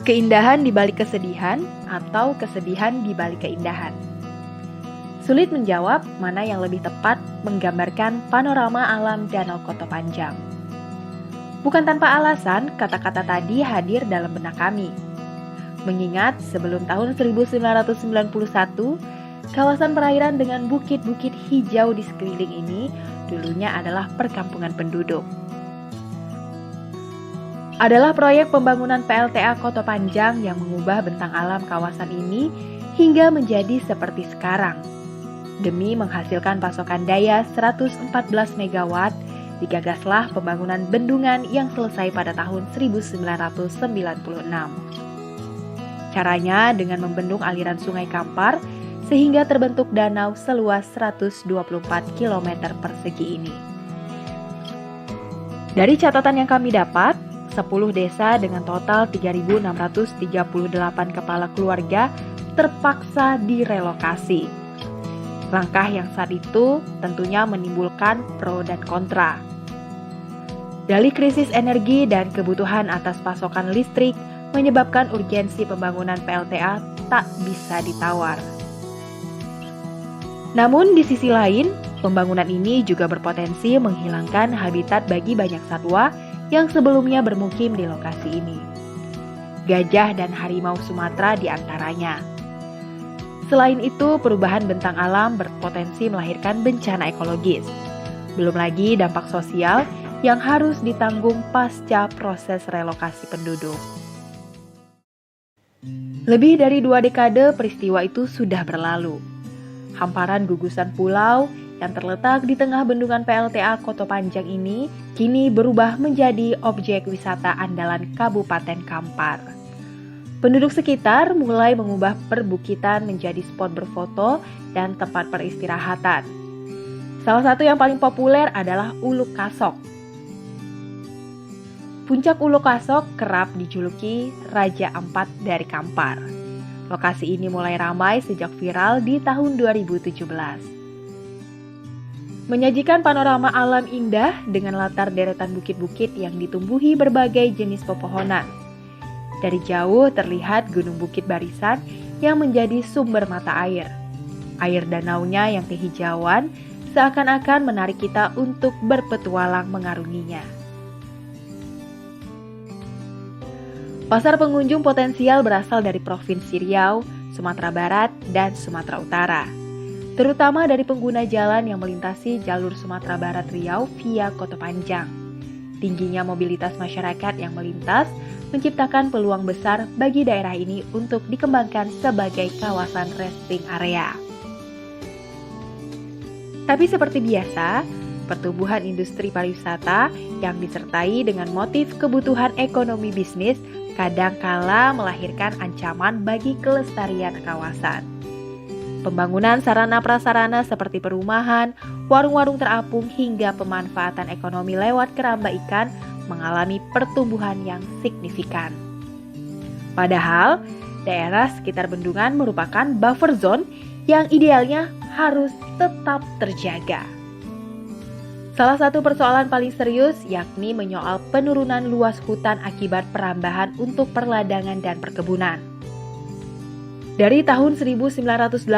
Keindahan di balik kesedihan atau kesedihan di balik keindahan? Sulit menjawab mana yang lebih tepat menggambarkan panorama alam Danau Koto Panjang. Bukan tanpa alasan, kata-kata tadi hadir dalam benak kami. Mengingat sebelum tahun 1991, kawasan perairan dengan bukit-bukit hijau di sekeliling ini dulunya adalah perkampungan penduduk. Adalah proyek pembangunan PLTA Koto Panjang yang mengubah bentang alam kawasan ini hingga menjadi seperti sekarang. Demi menghasilkan pasokan daya 114 MW, digagaslah pembangunan bendungan yang selesai pada tahun 1996. Caranya dengan membendung aliran Sungai Kampar sehingga terbentuk danau seluas 124 km persegi ini. Dari catatan yang kami dapat, 10 desa dengan total 3.638 kepala keluarga terpaksa direlokasi. Langkah yang saat itu tentunya menimbulkan pro dan kontra. Dalih krisis energi dan kebutuhan atas pasokan listrik menyebabkan urgensi pembangunan PLTA tak bisa ditawar. Namun di sisi lain, pembangunan ini juga berpotensi menghilangkan habitat bagi banyak satwa yang sebelumnya bermukim di lokasi ini. Gajah dan harimau Sumatera diantaranya. Selain itu, perubahan bentang alam berpotensi melahirkan bencana ekologis. Belum lagi dampak sosial yang harus ditanggung pasca proses relokasi penduduk. Lebih dari 2 dekade peristiwa itu sudah berlalu. Hamparan gugusan pulau yang terletak di tengah bendungan PLTA Koto Panjang ini kini berubah menjadi objek wisata andalan Kabupaten Kampar. Penduduk sekitar mulai mengubah perbukitan menjadi spot berfoto dan tempat peristirahatan. Salah satu yang paling populer adalah Uluk Kasok. Puncak Uluk Kasok kerap dijuluki Raja Ampat dari Kampar. Lokasi ini mulai ramai sejak viral di tahun 2017. Menyajikan panorama alam indah dengan latar deretan bukit-bukit yang ditumbuhi berbagai jenis pepohonan. Dari jauh terlihat gunung bukit barisan yang menjadi sumber mata air. Air danaunya yang kehijauan seakan-akan menarik kita untuk berpetualang mengarunginya. Pasar pengunjung potensial berasal dari Provinsi Riau, Sumatera Barat, dan Sumatera Utara. Terutama dari pengguna jalan yang melintasi jalur Sumatera Barat Riau via Koto Panjang. Tingginya mobilitas masyarakat yang melintas menciptakan peluang besar bagi daerah ini untuk dikembangkan sebagai kawasan resting area. Tapi seperti biasa, pertumbuhan industri pariwisata yang disertai dengan motif kebutuhan ekonomi bisnis kadangkala melahirkan ancaman bagi kelestarian kawasan. Pembangunan sarana prasarana seperti perumahan, warung-warung terapung hingga pemanfaatan ekonomi lewat keramba ikan mengalami pertumbuhan yang signifikan. Padahal, daerah sekitar bendungan merupakan buffer zone yang idealnya harus tetap terjaga. Salah satu persoalan paling serius yakni menyoal penurunan luas hutan akibat perambahan untuk perladangan dan perkebunan. Dari tahun 1985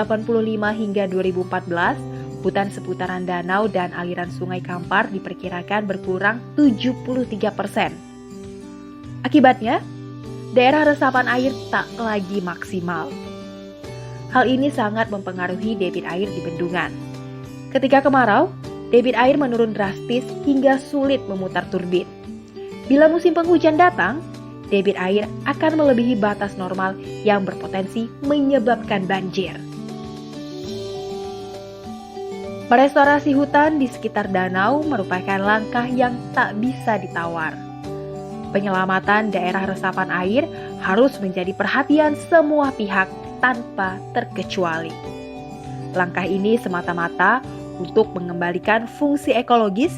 hingga 2014, hutan seputaran danau dan aliran Sungai Kampar diperkirakan berkurang 73%. Akibatnya, daerah resapan air tak lagi maksimal. Hal ini sangat mempengaruhi debit air di bendungan. Ketika kemarau, debit air menurun drastis hingga sulit memutar turbin. Bila musim penghujan datang, debit air akan melebihi batas normal yang berpotensi menyebabkan banjir. Merestorasi hutan di sekitar danau merupakan langkah yang tak bisa ditawar. Penyelamatan daerah resapan air harus menjadi perhatian semua pihak tanpa terkecuali. Langkah ini semata-mata untuk mengembalikan fungsi ekologis,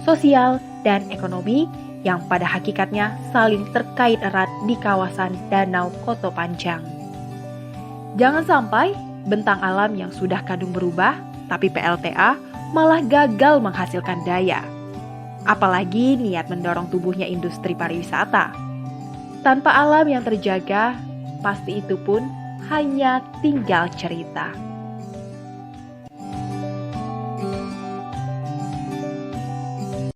sosial, dan ekonomi yang pada hakikatnya saling terkait erat di kawasan Danau Koto Panjang. Jangan sampai bentang alam yang sudah kadung berubah, tapi PLTA malah gagal menghasilkan daya. Apalagi niat mendorong tumbuhnya industri pariwisata. Tanpa alam yang terjaga, pasti itu pun hanya tinggal cerita.